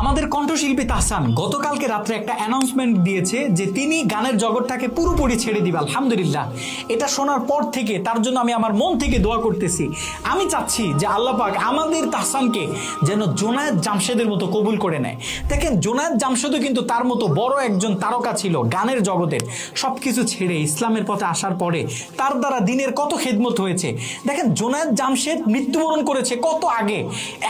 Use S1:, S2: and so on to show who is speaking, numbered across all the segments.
S1: আমাদের কণ্ঠশিল্পী তাহসান গতকালকে রাত্রে একটা অ্যানাউন্সমেন্ট দিয়েছে যে তিনি গানের জগৎটাকে পুরোপুরি ছেড়ে দিবে। আলহামদুলিল্লাহ, এটা শোনার পর থেকে তার জন্য আমি আমার মন থেকে দোয়া করতেছি। আমি চাচ্ছি যে আল্লাহ পাক আমাদের তাহসানকে যেন জোনায়েদ জামশেদের মতো কবুল করে নেয়। দেখেন, জোনায়েদ জামশেদও কিন্তু তার মতো বড় একজন তারকা ছিল গানের জগতের। সবকিছু ছেড়ে ইসলামের পথে আসার পরে তার দ্বারা দিনের কত খেদমত হয়েছে। দেখেন, জোনায়েদ জামশেদ মৃত্যুবরণ করেছে কত আগে,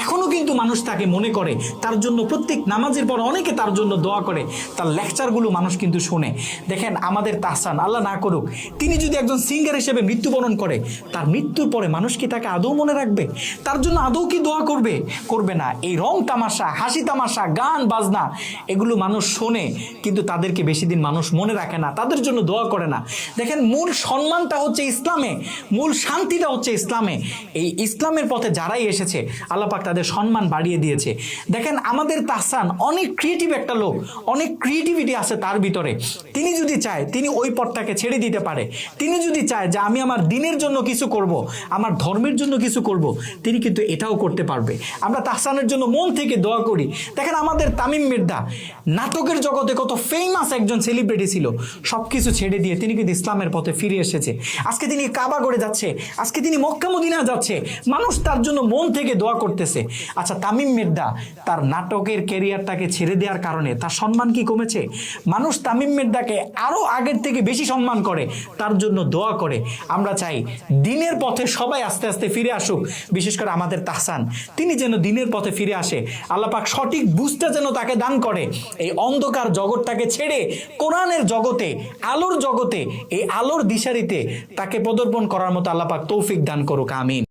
S1: এখনো কিন্তু মানুষ তাকে মনে করে, তার জন্য প্রত্যেক নামাজের পর অনেকে তার জন্য দোয়া করে, তার লেকচারগুলো মানুষ কিন্তু শোনে। দেখেন, আমাদের তাহসান, আল্লাহ না করুক, তিনি যদি একজন সিঙ্গার হিসেবে মৃত্যুবরণ করে, তার মৃত্যুর পরে মানুষ কি তাকে আদৌ মনে রাখবে? তার জন্য আদৌ কি দোয়া করবে? করবে না। এই রং তামাশা, হাসি তামাশা, গান বাজনা, এগুলো মানুষ শোনে, কিন্তু তাদেরকে বেশি দিন মানুষ মনে রাখে না, তাদের জন্য দোয়া করে না। দেখেন, মূল সম্মানটা হচ্ছে ইসলামে, মূল শান্তিটা হচ্ছে ইসলামে। এই ইসলামের পথে যারাই এসেছে আল্লাহ পাক তাদের সম্মান বাড়িয়ে দিয়েছে। দেখেন, আমাদের তাহসান অনেক ক্রিয়েটিভ একটা লোক, অনেক ক্রিয়েটিভিটি আছে তার ভিতরে। তিনি যদি চায়, তিনি ওই পথটাকে ছেড়ে দিতে পারে। তিনি যদি চায় যে আমি আমার দিনের জন্য কিছু করব, আমার ধর্মের জন্য কিছু করব, তিনি কিন্তু এটাও করতে পারবে। আমরা তাহসানের জন্য মন থেকে দোয়া করি। দেখেন, আমাদের তামিম মির্জা নাটকের জগতে কত ফেমাস একজন সেলিব্রিটি ছিল, সবকিছু ছেড়ে দিয়ে তিনি কিন্তু ইসলামের পথে ফিরে এসেছে। আজকে তিনি কাবা করে যাচ্ছে, আজকে তিনি মক্কা মদিনা যাচ্ছে, মানুষ তার জন্য মন থেকে দোয়া করতেছে। আচ্ছা, তামিম মির্জা তার নাটকের ক্যারিয়ারটাকে ছেড়ে দেওয়ার কারণে তার সম্মান কি কমেছে? মানুষ তামিম মির্জাকে আরো আগের থেকে বেশি সম্মান করে, তার জন্য দোয়া করে। আমরা চাই দিনের পথে সবাই আস্তে আস্তে ফিরে আসুক, বিশেষ করে আমাদের তাহসান, তিনি যেন দিনের পথে ফিরে আসে। আল্লাহ পাক সঠিক বুঝটা যেন তাকে দান করে, এই অন্ধকার জগৎটাকে ছেড়ে কোরআনের জগতে, আলোর জগতে, এই আলোর দিশারিতে তাকে পদার্পণ করার মতো আল্লাহ পাক তৌফিক দান করুক। আমিন।